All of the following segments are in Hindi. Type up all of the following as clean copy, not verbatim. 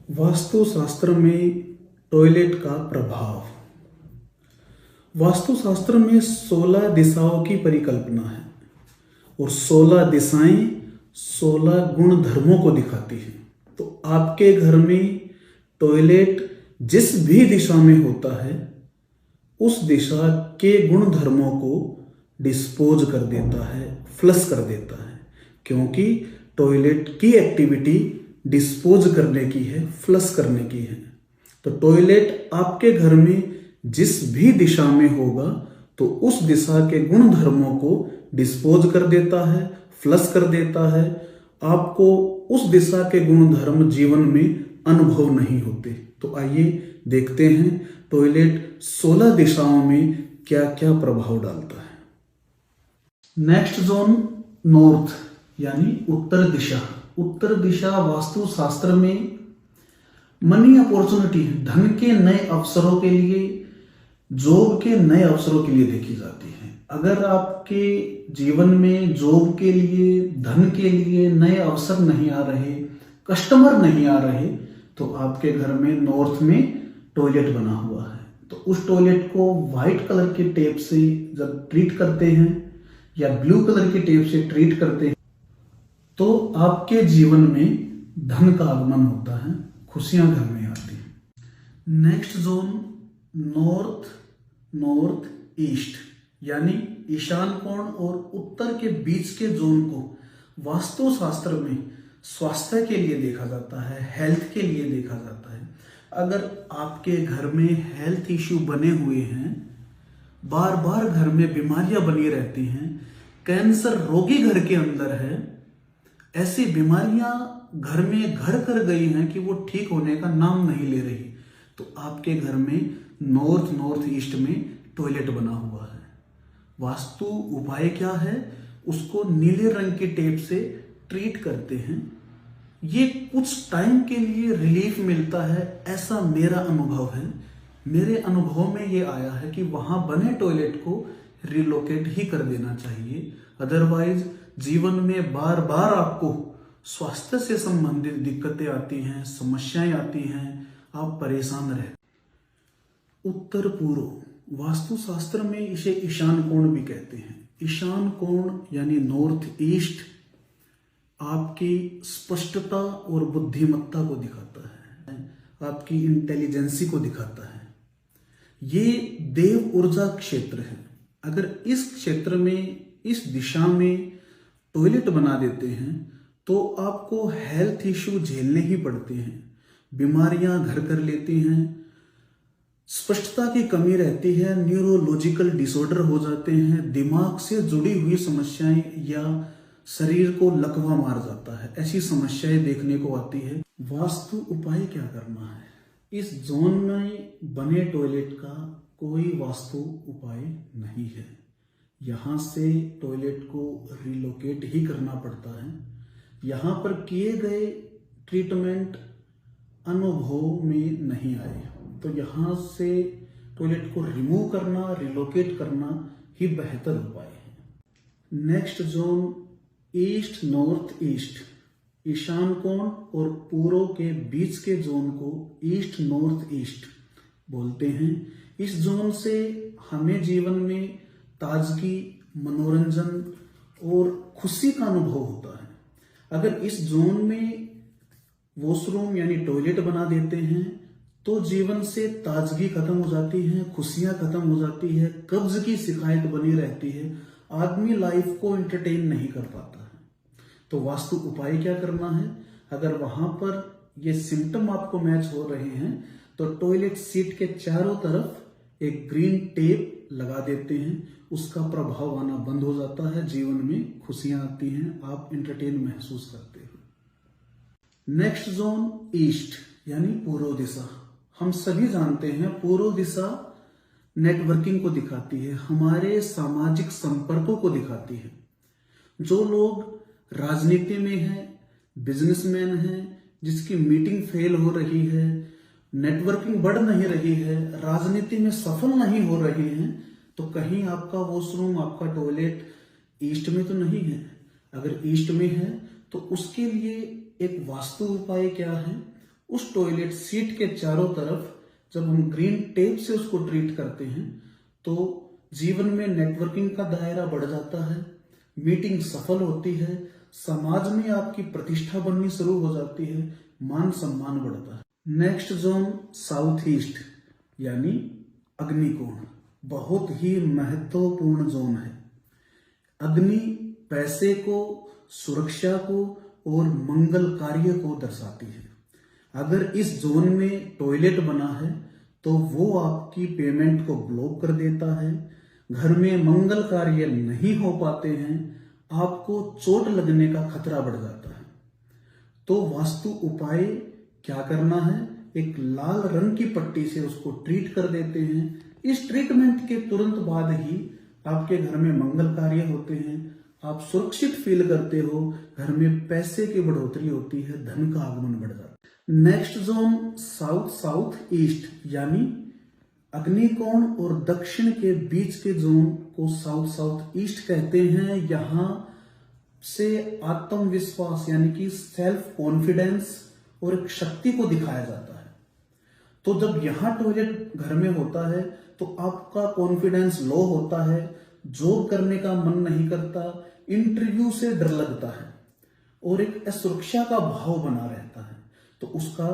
वास्तुशास्त्र में टॉयलेट का प्रभाव। वास्तुशास्त्र में 16 दिशाओं की परिकल्पना है और 16 दिशाएं 16 गुण धर्मों को दिखाती हैं। तो आपके घर में टॉयलेट जिस भी दिशा में होता है उस दिशा के गुण धर्मों को डिस्पोज कर देता है, फ्लश कर देता है, क्योंकि टॉयलेट की एक्टिविटी डिस्पोज करने की है, फ्लश करने की है। तो टॉयलेट आपके घर में जिस भी दिशा में होगा तो उस दिशा के गुण धर्मों को डिस्पोज कर देता है, फ्लश कर देता है। आपको उस दिशा के गुण धर्म जीवन में अनुभव नहीं होते। तो आइए देखते हैं टॉयलेट 16 दिशाओं में क्या क्या प्रभाव डालता है। नेक्स्ट जोन नॉर्थ यानी उत्तर दिशा। उत्तर दिशा वास्तुशास्त्र में मनी अपॉर्चुनिटी, धन के नए अवसरों के लिए, जॉब के नए अवसरों के लिए देखी जाती है। अगर आपके जीवन में जॉब के लिए, धन के लिए नए अवसर नहीं आ रहे, कस्टमर नहीं आ रहे, तो आपके घर में नॉर्थ में टॉयलेट बना हुआ है। तो उस टॉयलेट को व्हाइट कलर के टेप से जब ट्रीट करते हैं या ब्लू कलर के टेप से ट्रीट करते हैं तो आपके जीवन में धन का आगमन होता है, खुशियां घर में आती हैं। नेक्स्ट जोन नॉर्थ ईस्ट यानी ईशान कोण और उत्तर के बीच के जोन को वास्तुशास्त्र में स्वास्थ्य के लिए देखा जाता है, हेल्थ के लिए देखा जाता है। अगर आपके घर में हेल्थ इश्यू बने हुए हैं, बार बार घर में बीमारियां बनी रहती हैं, कैंसर रोगी घर के अंदर है, ऐसी बीमारियां घर में घर कर गई हैं कि वो ठीक होने का नाम नहीं ले रही, तो आपके घर में नॉर्थ ईस्ट में टॉयलेट बना हुआ है। वास्तु उपाय क्या है? उसको नीले रंग के टेप से ट्रीट करते हैं। ये कुछ टाइम के लिए रिलीफ मिलता है, ऐसा मेरा अनुभव है। मेरे अनुभव में ये आया है कि वहां बने टॉयलेट को रिलोकेट ही कर देना चाहिए। अदरवाइज जीवन में बार बार आपको स्वास्थ्य से संबंधित दिक्कतें आती हैं, समस्याएं आती हैं, आप परेशान रहते। उत्तर पूर्व वास्तुशास्त्र में इसे ईशान कोण भी कहते हैं। ईशान कोण यानी नॉर्थ ईस्ट आपकी स्पष्टता और बुद्धिमत्ता को दिखाता है, आपकी इंटेलिजेंसी को दिखाता है। ये देव ऊर्जा क्षेत्र है। अगर इस क्षेत्र में, इस दिशा में टॉयलेट बना देते हैं तो आपको हेल्थ इश्यू झेलने ही पड़ते हैं, बीमारियां घर कर लेती हैं, स्पष्टता की कमी रहती है, न्यूरोलॉजिकल डिसऑर्डर हो जाते हैं, दिमाग से जुड़ी हुई समस्याएं या शरीर को लकवा मार जाता है, ऐसी समस्याएं देखने को आती है। वास्तु उपाय क्या करना है? इस जोन में बने टॉयलेट का कोई वास्तु उपाय नहीं है। यहाँ से टॉयलेट को रिलोकेट ही करना पड़ता है। यहाँ पर किए गए ट्रीटमेंट अनुभव में नहीं आए, तो यहाँ से टॉयलेट को रिमूव करना, रिलोकेट करना ही बेहतर उपाय है। Next zone east north east, ईशान कोण और पूर्व के बीच के जोन को ईस्ट नॉर्थ ईस्ट बोलते हैं। इस जोन से हमें जीवन में ताजगी, मनोरंजन और खुशी का अनुभव होता है। अगर इस जोन में वॉशरूम यानी टॉयलेट बना देते हैं तो जीवन से ताजगी खत्म हो जाती है, खुशियां खत्म हो जाती है, कब्ज की शिकायत बनी रहती है, आदमी लाइफ को एंटरटेन नहीं कर पाता है। तो वास्तु उपाय क्या करना है? अगर वहां पर ये सिम्टम आपको मैच हो रहे हैं तो टॉयलेट सीट के चारों तरफ एक ग्रीन टेप लगा देते हैं, उसका प्रभाव आना बंद हो जाता है, जीवन में खुशियां आती हैं, आप एंटरटेन महसूस करते हो। नेक्स्ट जोन ईस्ट यानी पूर्व दिशा। हम सभी जानते हैं पूर्व दिशा नेटवर्किंग को दिखाती है, हमारे सामाजिक संपर्कों को दिखाती है। जो लोग राजनीति में हैं, बिजनेसमैन हैं, जिसकी मीटिंग फेल हो रही है, नेटवर्किंग बढ़ नहीं रही है, राजनीति में सफल नहीं हो रहे हैं, तो कहीं आपका वॉशरूम, आपका टॉयलेट ईस्ट में तो नहीं है। अगर ईस्ट में है तो उसके लिए एक वास्तु उपाय क्या है? उस टॉयलेट सीट के चारों तरफ जब हम ग्रीन टेप से उसको ट्रीट करते हैं तो जीवन में नेटवर्किंग का दायरा बढ़ जाता है, मीटिंग सफल होती है, समाज में आपकी प्रतिष्ठा बननी शुरू हो जाती है, मान सम्मान बढ़ता है। नेक्स्ट जोन साउथ ईस्ट यानी अग्निकोण, बहुत ही महत्वपूर्ण जोन है। अग्नि पैसे को, सुरक्षा को और मंगल कार्य को दर्शाती है। अगर इस जोन में टॉयलेट बना है तो वो आपकी पेमेंट को ब्लॉक कर देता है, घर में मंगल कार्य नहीं हो पाते हैं, आपको चोट लगने का खतरा बढ़ जाता है। तो वास्तु उपाय क्या करना है, एक लाल रंग की पट्टी से उसको ट्रीट कर देते हैं। इस ट्रीटमेंट के तुरंत बाद ही आपके घर में मंगल कार्य होते हैं, आप सुरक्षित फील करते हो, घर में पैसे की बढ़ोतरी होती है, धन का आगमन बढ़ जाता है। Next zone south south east यानी अग्निकोण और दक्षिण के बीच के जोन को साउथ साउथ ईस्ट कहते हैं। यहां से आत्मविश्वास यानी कि सेल्फ कॉन्फिडेंस और एक शक्ति को दिखाया जाता है। तो जब यहां टॉयलेट घर में होता है तो आपका कॉन्फिडेंस लो होता है, जॉब करने का मन नहीं करता, इंटरव्यू से डर लगता है और एक असुरक्षा का भाव बना रहता है। तो उसका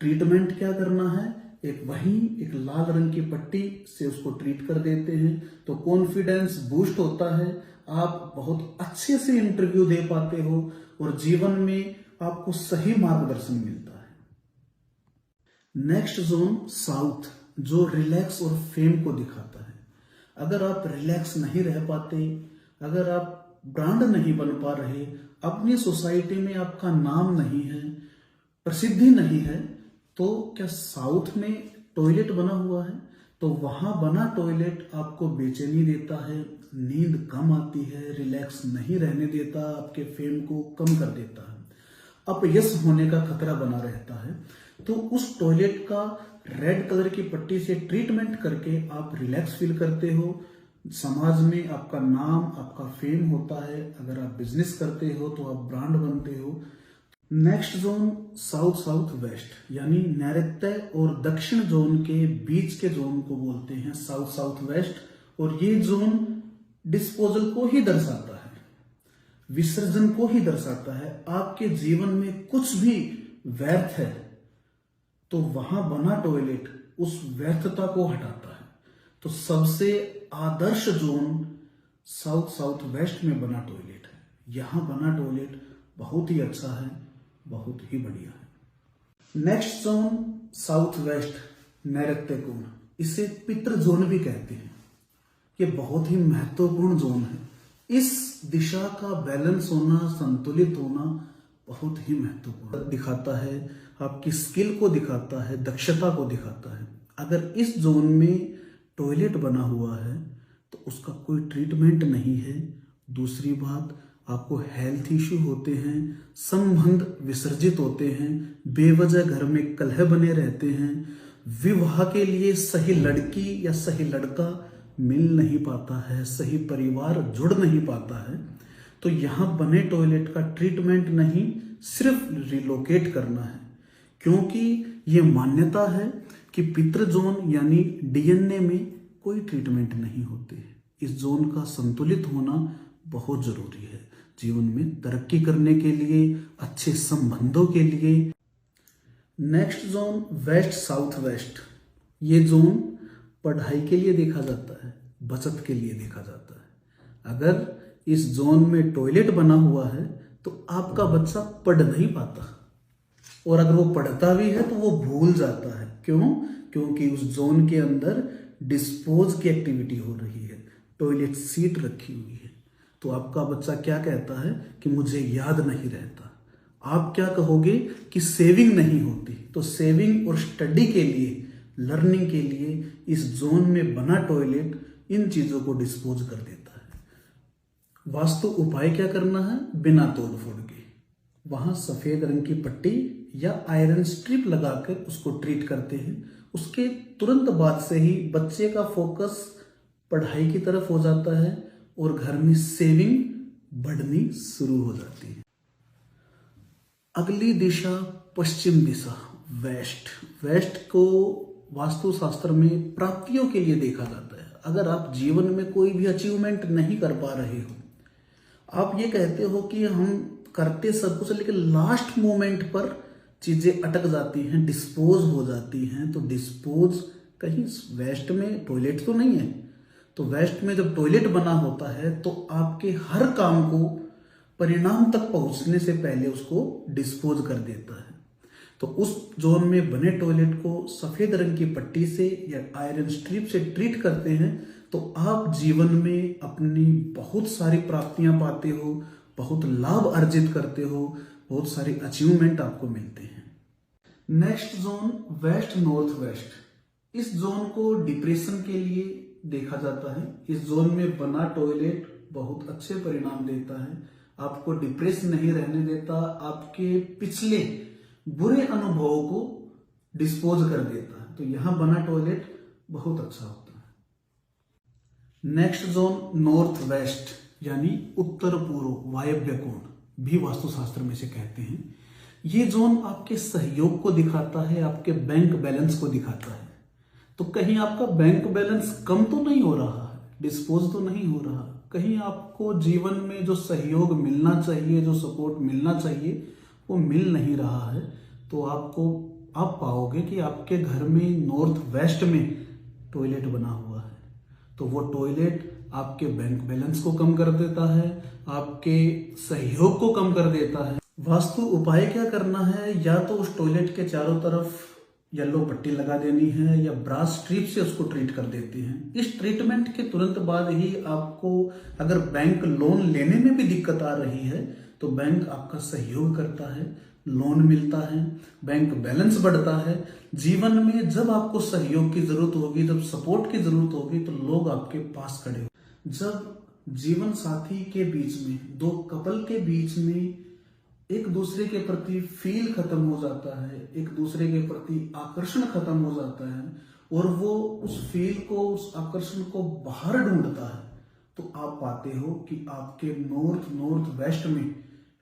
ट्रीटमेंट क्या करना है, एक लाल रंग की पट्टी से उसको ट्रीट कर देते हैं तो कॉन्फिडेंस बूस्ट होता है, आप बहुत अच्छे से इंटरव्यू दे पाते हो और जीवन में आपको सही मार्गदर्शन मिलता है। नेक्स्ट जोन साउथ जो रिलैक्स और फेम को दिखाता है। अगर आप रिलैक्स नहीं रह पाते, अगर आप ब्रांड नहीं बन पा रहे, अपनी सोसाइटी में आपका नाम नहीं है, प्रसिद्धि नहीं है, तो क्या साउथ में टॉयलेट बना हुआ है तो वहां बना टॉयलेट आपको बेचैनी देता है, नींद कम आती है, रिलैक्स नहीं रहने देता, आपके फेम को कम कर देता है, अपयश होने का खतरा बना रहता है। तो उस टॉयलेट का रेड कलर की पट्टी से ट्रीटमेंट करके आप रिलैक्स फील करते हो, समाज में आपका नाम, आपका फेम होता है, अगर आप बिजनेस करते हो तो आप ब्रांड बनते हो। Next zone south south west यानी नैऋत्य और दक्षिण जोन के बीच के जोन को बोलते हैं साउथ साउथ वेस्ट। और ये जोन डिस्पोजल को ही दर्शाता है, विसर्जन को ही दर्शाता है। आपके जीवन में कुछ भी व्यर्थ है तो वहां बना टॉयलेट उस व्यर्थता को हटाता है। तो सबसे आदर्श जोन साउथ साउथ वेस्ट में बना टॉयलेट है। यहां बना टॉयलेट बहुत ही अच्छा है, बहुत ही बढ़िया है। नेक्स्ट जोन साउथ वेस्ट नैऋत्य कोण, इसे पितृ जोन भी कहते हैं। ये बहुत ही महत्वपूर्ण जोन है। इस दिशा का बैलेंस होना, संतुलित होना बहुत ही महत्वपूर्ण दिखाता है, आपकी स्किल को दिखाता है, दक्षता को दिखाता है। अगर इस जोन में टॉयलेट बना हुआ है तो उसका कोई ट्रीटमेंट नहीं है। दूसरी बात, आपको हेल्थ इश्यू होते हैं, संबंध विसर्जित होते हैं, बेवजह घर में कलह बने रहते हैं, विवाह के लिए सही लड़की या सही लड़का मिल नहीं पाता है, सही परिवार जुड़ नहीं पाता है, तो यहां बने टॉयलेट का ट्रीटमेंट नहीं, सिर्फ रिलोकेट करना है। क्योंकि ये मान्यता है कि पितृ जोन यानी डीएनए में कोई ट्रीटमेंट नहीं होते। इस जोन का संतुलित होना बहुत जरूरी है जीवन में तरक्की करने के लिए, अच्छे संबंधों के लिए। Next zone west south west, ये जोन पढ़ाई के लिए देखा जाता है, बचत के लिए देखा जाता है। अगर इस जोन में टॉयलेट बना हुआ है तो आपका बच्चा पढ़ नहीं पाता, और अगर वो पढ़ता भी है तो वो भूल जाता है। क्यों? क्योंकि उस जोन के अंदर डिस्पोज की एक्टिविटी हो रही है, टॉयलेट सीट रखी हुई है। तो आपका बच्चा क्या कहता है कि मुझे याद नहीं रहता। आप क्या कहोगे कि सेविंग नहीं होती। तो सेविंग और स्टडी के लिए, लर्निंग के लिए इस जोन में बना टॉयलेट इन चीजों को डिस्पोज कर देता है। वास्तु उपाय क्या करना है, बिना तोड़ फोड़ के वहां सफेद रंग की पट्टी या आयरन स्ट्रिप लगाकर उसको ट्रीट करते हैं। उसके तुरंत बाद से ही बच्चे का फोकस पढ़ाई की तरफ हो जाता है और घर में सेविंग बढ़नी शुरू हो जाती है। अगली दिशा पश्चिम दिशा वेस्ट। वेस्ट को वास्तुशास्त्र में प्राप्तियों के लिए देखा जाता है। अगर आप जीवन में कोई भी अचीवमेंट नहीं कर पा रहे हो, आप ये कहते हो कि हम करते सब कुछ लेकिन लास्ट मोमेंट पर चीजें अटक जाती हैं, डिस्पोज हो जाती हैं, तो डिस्पोज कहीं वेस्ट में टॉयलेट तो नहीं है। तो वेस्ट में जब टॉयलेट बना होता है तो आपके हर काम को परिणाम तक पहुंचने से पहले उसको डिस्पोज कर देता है। तो उस जोन में बने टॉयलेट को सफेद रंग की पट्टी से या आयरन स्ट्रिप से ट्रीट करते हैं तो आप जीवन में अपनी बहुत सारी प्राप्तियां पाते हो, बहुत लाभ अर्जित करते हो, बहुत सारी अचीवमेंट आपको मिलते हैं। Next zone west north west. इस जोन को डिप्रेशन के लिए देखा जाता है। इस जोन में बना टॉयलेट बहुत अच्छे परिणाम देता है, आपको डिप्रेस नहीं रहने देता, आपके पिछले बुरे अनुभवों को डिस्पोज कर देता है। तो यहां बना टॉयलेट बहुत अच्छा होता है। नेक्स्ट जोन नॉर्थ वेस्ट यानी उत्तर पूर्व वायव्य कोण भी वास्तुशास्त्र में से कहते हैं। ये जोन आपके सहयोग को दिखाता है, आपके बैंक बैलेंस को दिखाता है। तो कहीं आपका बैंक बैलेंस कम तो नहीं हो रहा है, डिस्पोज तो नहीं हो रहा, कहीं आपको जीवन में जो सहयोग मिलना चाहिए, जो सपोर्ट मिलना चाहिए वो मिल नहीं रहा है। तो आप पाओगे कि आपके घर में नॉर्थ वेस्ट में टॉयलेट बना हुआ है, तो वो टॉयलेट आपके बैंक बैलेंस को कम कर देता है, आपके सहयोग को कम कर देता है। वास्तु उपाय क्या करना है, या तो उस टॉयलेट के चारों तरफ येलो पट्टी लगा देनी है या ब्रास स्ट्रिप से उसको ट्रीट कर देती हैं। इस ट्रीटमेंट के तुरंत बाद ही आपको अगर बैंक लोन लेने में भी दिक्कत आ रही है तो बैंक आपका सहयोग करता है, लोन मिलता है, बैंक बैलेंस बढ़ता है। जीवन में जब आपको सहयोग की जरूरत होगी, जब सपोर्ट की जरूरत होगी तो लोग आपके पास खड़े हो। जब जीवन साथी के बीच में, दो कपल के बीच में एक दूसरे के प्रति फील खत्म हो जाता है, एक दूसरे के प्रति आकर्षण खत्म हो जाता है और वो उस फील को, उस आकर्षण को बाहर ढूंढता है, तो आप पाते हो कि आपके नॉर्थ वेस्ट में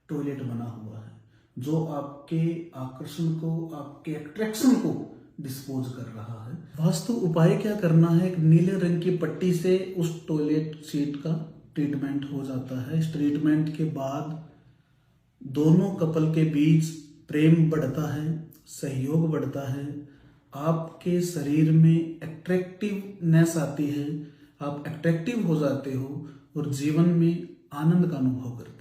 टॉयलेट बना हुआ है जो आपके आकर्षण को, आपके अट्रैक्शन को डिस्पोज कर रहा है। वास्तु उपाय क्या करना है, एक नीले रंग की पट्टी से उस टॉयलेट सीट का ट्रीटमेंट हो जाता है। इस ट्रीटमेंट के बाद दोनों कपल के बीच प्रेम बढ़ता है, सहयोग बढ़ता है, आपके शरीर में अट्रैक्टिवनेस आती है, आप अट्रैक्टिव हो जाते हो और जीवन में आनंद का अनुभव करते हो।